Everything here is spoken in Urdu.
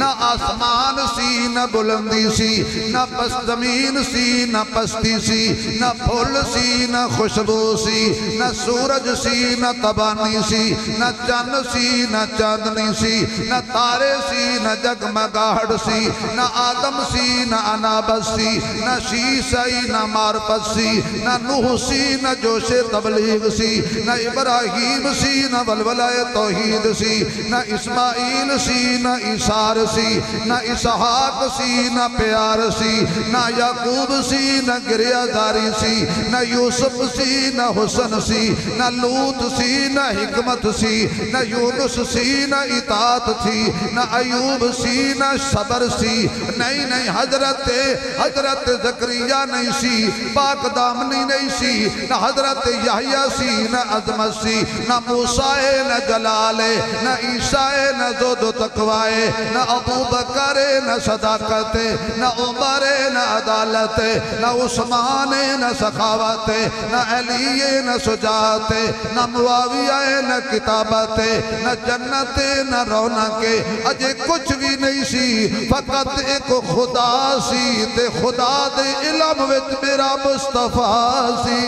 نہ آسمان سی نہ بلندی سی، نہ پس زمین سی نہ پستی سی، نہ پھول سی نہ خوشبو سی، نہ سورج سی نہ تبانی سی، نہ چند سی نہ چاندنی سی، نہ تارے سی نہ جگمگاہٹ سی، نہ آدم سی نہ انابت سی، نہ شیسائی نہ معرفت سی، نہ نوح سی نہ جوش تبلیغ سی، نہ ابراہیم سی نہ ولولہ توحید سی، نہ اسماعیل سی نہ عیسار سی، نہ اسحاق سی نہ پیار سی، نہ یعقوب سی نہ گریہ داری سی، نہ یوسف سی نہ حسن سی، نہ لوط سی نہ حکمت سی، نہ یونس سی نہ اطاعت تھی، نہ ایوب سی نہ صبر سی، نہیں حضرت زکریا نہیں سی، پاک دامنی نہیں سی، نہ حضرت یحییٰ سی نہ عظمت سی، نہ موسیٰ نہ جلال، نہ عیسیٰ نہ زہد و تقوی، نہ ابو بکر نہ صداقت، نہ عمر نہ عدالت، نہ عثمان نہ سخاوت، نہ علی نہ شجاعت، نہ معاویہ نہ کتابت، نہ جنت نہ رونق، اجے کچھ بھی نہیں سی، فقط ایک خدا سی، تے خدا دے علم وچ میرا مصطفیٰ سی۔